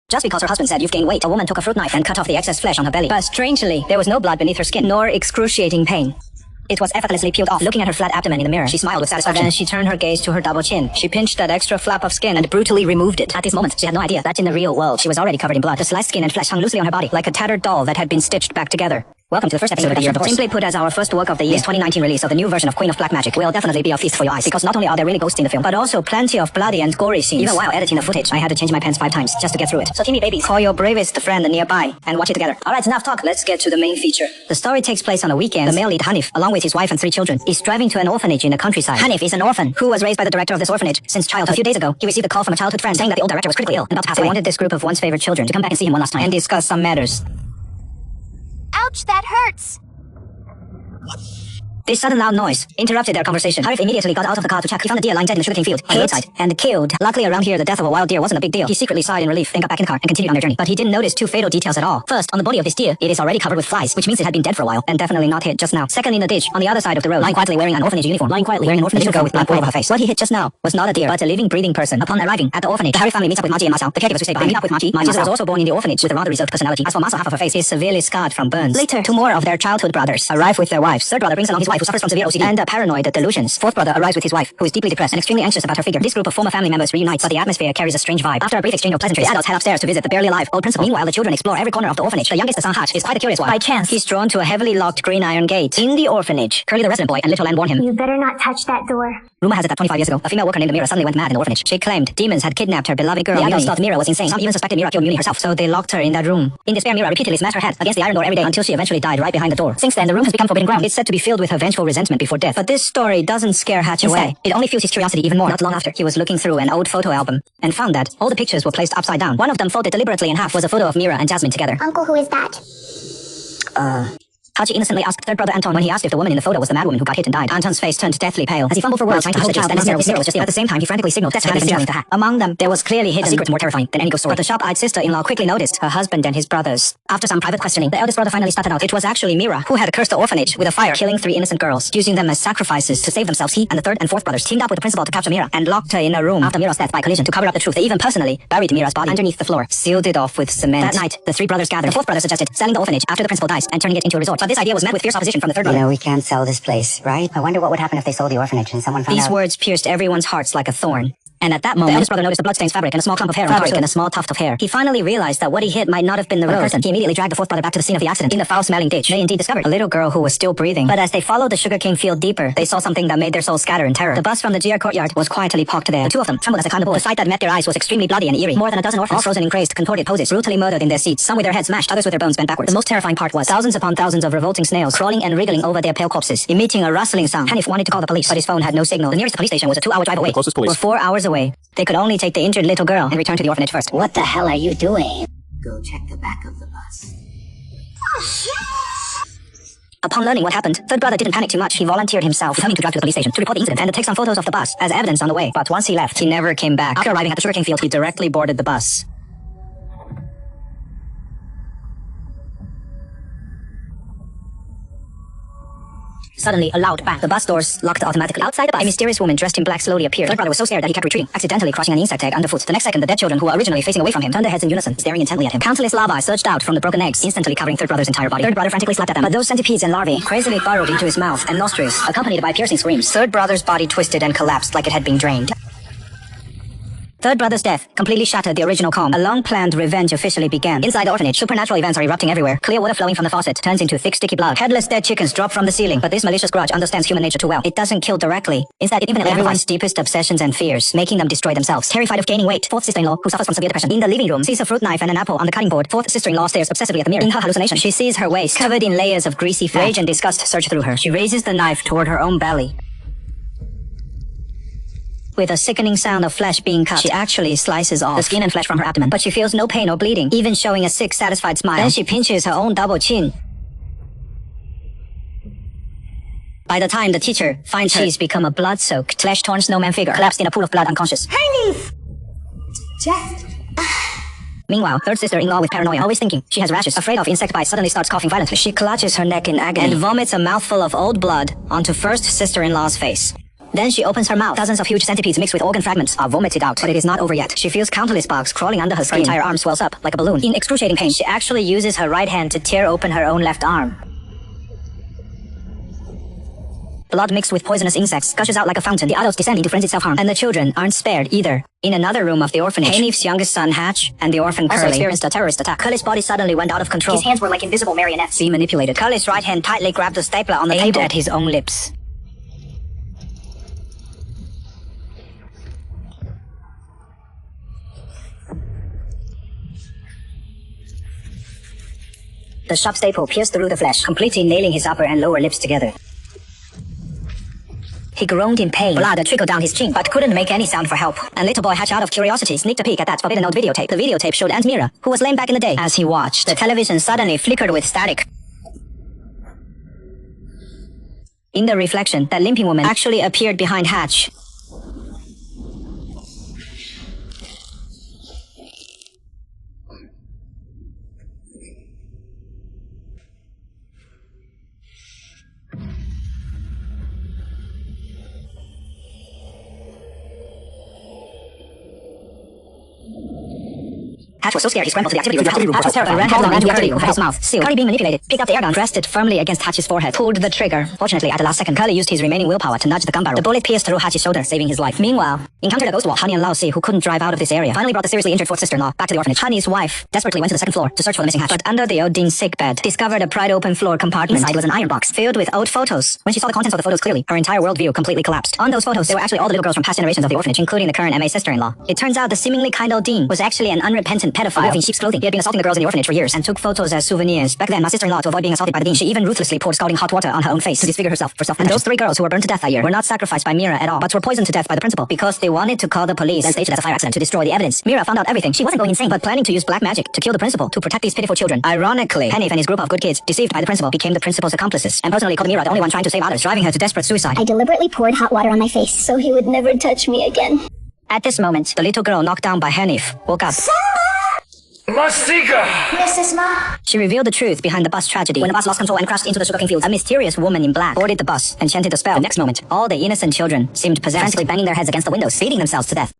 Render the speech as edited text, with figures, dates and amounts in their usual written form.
Just because her husband said you've gained weight, a woman took a fruit knife and cut off the excess flesh on her belly. But strangely, there was no blood beneath her skin, nor excruciating pain. It was effortlessly peeled off. Looking at her flat abdomen in the mirror, she smiled with satisfaction. Then she turned her gaze to her double chin. She pinched that extra flap of skin and brutally removed it. At this moment, she had no idea that in the real world, she was already covered in blood. The sliced skin and flesh hung loosely on her body, like a tattered doll that had been stitched back together. Welcome to the first episode of the Year of Divorce. Simply put, as our first work of the year, this 2019 release of the new version of Queen of Black Magic will definitely be a feast for your eyes, because not only are there really ghosts in the film, but also plenty of bloody and gory scenes. Even while editing the footage, I had to change my pants 5 times just to get through it. So teeny babies, call your bravest friend nearby and watch it together. Alright, enough talk. Let's get to the main feature. The story takes place on a weekend. The male lead, Hanif, along with his wife and 3 children, is driving to an orphanage in the countryside. Hanif is an orphan who was raised by the director of this orphanage since childhood. A few days ago, he received a call from a childhood friend saying that the old director was critically ill and about to pass away. He wanted this group of once favorite children to come back and see him one last time and discuss some matters. Ouch, that hurts! This sudden loud noise interrupted their conversation. Hanif immediately got out of the car to check. He found a deer lying dead in the sugarcane field on the roadside and killed. Luckily around here, the death of a wild deer wasn't a big deal. He secretly sighed in relief, then got back in the car and continued on their journey. But he didn't notice 2 fatal details at all. First, on the body of this deer, it is already covered with flies, which means it had been dead for a while and definitely not hit just now. Second, in the ditch, on the other side of the road, lying quietly wearing an orphanage uniform. Little girl with black oil over her face. What he hit just now was not a deer, but a living, breathing person. Upon arriving at the orphanage, the Harry family meets up with Maji and Masao, the caregivers who stayed behind. Meet up with Maji. Maji was also born in the orphanage with a rather reserved personality. As for Masao, half of her face is severely scarred from burns. Later, 2 more of their childhood brothers arrive with their wives. Third brother brings along his wife, who suffers from severe OCD and a paranoid delusions. Fourth brother arrives with his wife, who is deeply depressed and extremely anxious about her figure. This group of former family members reunites, but the atmosphere carries a strange vibe. After a brief exchange of pleasantries, the adults head upstairs to visit the barely alive old principal. Meanwhile, the children explore every corner of the orphanage. The youngest, the son Hach, is quite a curious one. By chance, he's drawn to a heavily locked green iron gate in the orphanage. Curly, the resident boy, and Little Ann warn him. You better not touch that door. Rumor has it that 25 years ago, a female worker named Mira suddenly went mad in the orphanage. She claimed demons had kidnapped her beloved girl. The adults thought Mira was insane. Some even suspected Mira killed Muni herself, so they locked her in that room. In despair, Mira repeatedly smashed her head against the iron door every day until she eventually died right behind the door. Since then, the room has become forbidden ground. It's said to be filled with her vengeful resentment before death. But this story doesn't scare Hach away. It only fuels his curiosity even more. Not long after, he was looking through an old photo album and found that all the pictures were placed upside down. One of them folded deliberately in half was a photo of Mira and Jasmine together. Uncle, who is that? Hachi innocently asked third brother Anton when he asked if the woman in the photo was the mad woman who got hit and died. Anton's face turned deathly pale as he fumbled for words, trying to hold the child that his Mira was just ill. At the same time, he frantically signaled that Hanif and Jasmine to Hach. Among them, there was clearly hidden a secret more terrifying than any ghost story. But the sharp-eyed sister-in-law quickly noticed her husband and his brothers. After some private questioning, the eldest brother finally started out. It was actually Mira who had cursed the orphanage with a fire, killing 3 innocent girls. Using them as sacrifices to save themselves, he and the third and fourth brothers teamed up with the principal to capture Mira and locked her in a room. After Mira's death by collision, to cover up the truth, they even personally buried Mira's body underneath the floor, sealed it off with cement. That night, the 3 brothers gathered. The fourth brother suggested selling the orphanage after the principal dies and turning it into a resort. But this idea was met with fierce opposition from the third brother. You know, we can't sell this place, right? I wonder what would happen if they sold the orphanage and someone found out. These words pierced everyone's hearts like a thorn. And at that moment, the eldest brother noticed a bloodstained fabric and a small clump of hair on top and a small tuft of hair. He finally realized that what he hit might not have been the real person. He immediately dragged the fourth brother back to the scene of the accident in the foul-smelling ditch. They indeed discovered a little girl who was still breathing. But as they followed the sugarcane field deeper, they saw something that made their souls scatter in terror. The bus from the GR courtyard was quietly parked there. The 2 of them trembled as they climbed aboard. The sight that met their eyes was extremely bloody and eerie. More than a dozen orphans, all frozen in crazed, contorted poses, brutally murdered in their seats. Some with their heads smashed, others with their bones bent backwards. The most terrifying part was thousands upon thousands of revolting snails crawling and wriggling over their pale corpses, emitting a rustling sound. Hanif wanted to call the police, but his phone had no signal. The nearest police station was a 2-hour drive away. The closest police. Or 4 hours away. They could only take the injured little girl and return to the orphanage first. What the hell are you doing? Go check the back of the bus. Upon learning what happened, third brother didn't panic too much. He volunteered himself, determined to drive to the police station to report the incident and to take some photos of the bus as evidence on the way. But once he left, he never came back. After arriving at the sugarcane field, he directly boarded the bus. Suddenly, a loud bang. The bus doors locked automatically. Outside the bus, a mysterious woman dressed in black slowly appeared. Third brother was so scared that he kept retreating, accidentally crushing an insect egg underfoot. The next second, the dead children, who were originally facing away from him, turned their heads in unison, staring intently at him. Countless larvae surged out from the broken eggs, instantly covering third brother's entire body. Third brother frantically slapped at them, but those centipedes and larvae crazily burrowed into his mouth and nostrils, accompanied by piercing screams. Third brother's body twisted and collapsed like it had been drained. Third brother's death completely shattered the original calm. A long-planned revenge officially began. Inside the orphanage, supernatural events are erupting everywhere. Clear water flowing from the faucet turns into thick, sticky blood. Headless dead chickens drop from the ceiling. But this malicious grudge understands human nature too well. It doesn't kill directly. Instead, it infinitely everyone's deepest obsessions and fears, making them destroy themselves. Terrified of gaining weight, fourth sister-in-law, who suffers from severe depression, in the living room, sees a fruit knife and an apple on the cutting board. Fourth sister-in-law stares obsessively at the mirror. In her hallucination, she sees her waist covered in layers of greasy fat. Rage and disgust surge through her. She raises the knife toward her own belly. With a sickening sound of flesh being cut, she actually slices off the skin and flesh from her abdomen. But she feels no pain or bleeding, even showing a sick, satisfied smile. Then she pinches her own double chin. By the time the teacher finds her, she's become a blood-soaked, flesh-torn snowman figure, collapsed in a pool of blood unconscious. Hanif! Just... Meanwhile, third sister-in-law with paranoia, always thinking she has rashes, afraid of insect bites, suddenly starts coughing violently. She clutches her neck in agony and vomits a mouthful of old blood onto first sister-in-law's face. Then she opens her mouth. Dozens of huge centipedes mixed with organ fragments are vomited out. But it is not over yet. She feels countless bugs crawling under her skin. Her entire arm swells up like a balloon. In excruciating pain, she actually uses her right hand to tear open her own left arm. Blood mixed with poisonous insects gushes out like a fountain. The adults descend into frenzied self-harm. And the children aren't spared either. In another room of the orphanage, Hanif's youngest son, Hatch, and the orphan Curly experienced a terrorist attack. Curly's body suddenly went out of control. His hands were like invisible marionettes. Being manipulated. Curly's right hand tightly grabbed a stapler on the table at his own lips. The sharp staple pierced through the flesh, completely nailing his upper and lower lips together. He groaned in pain. Blood trickled down his chin, but couldn't make any sound for help. And little boy Hatch, out of curiosity, sneaked a peek at that forbidden old videotape. The videotape showed Aunt Mira, who was lame back in the day. As he watched, the television suddenly flickered with static. In the reflection, that limping woman actually appeared behind Hatch. Hatch was so scared he scrambled to the activity room. Hatch was terrified. Ran headlong into Curly, who had his mouth sealed. Curly, being manipulated, picked up the air gun, pressed it firmly against Hatch's forehead, pulled the trigger. Fortunately, at the last second, Curly used his remaining willpower to nudge the gun barrel. The bullet pierced through Hatch's shoulder, saving his life. Meanwhile, encountered a ghost walk. Honey and Lao Si, who couldn't drive out of this area, finally brought the seriously injured fourth sister-in-law back to the orphanage. Honey's wife desperately went to the second floor to search for the missing Hatch, but under the Odin sick bed, discovered a pried open floor compartment. Inside was an iron box filled with old photos. When she saw the contents of the photos clearly, her entire worldview completely collapsed. On those photos, there were actually all the little girls from past generations of the orphanage, including the current MA sister-in-law. It turns out the seemingly kind old Dean was actually an unrepentant pedophile in sheep's clothing. He had been assaulting the girls in the orphanage for years and took photos as souvenirs. Back then, my sister-in-law, to avoid being assaulted by the Dean, she even ruthlessly poured scalding hot water on her own face to disfigure herself for self-protection. And those 3 girls who were burned to death that year were not sacrificed by Mira at all, but were poisoned to death by the principal because they wanted to call the police and staged it as a fire accident to destroy the evidence. Mira found out everything. She wasn't going insane, but planning to use black magic to kill the principal to protect these pitiful children. Ironically, Hanif and his group of good kids, deceived by the principal, became the principal's accomplices and personally called Mira the only one trying to save others, driving her to desperate suicide. I deliberately poured hot water on my face so he would never touch me again. At this moment, the little girl knocked down by Hanif woke up. Masika! Mrs. Ma. She revealed the truth behind the bus tragedy. When the bus lost control and crashed into the sugarcane fields, a mysterious woman in black boarded the bus and chanted a spell. The next moment, all the innocent children seemed possessed, frantically banging their heads against the windows, beating themselves to death.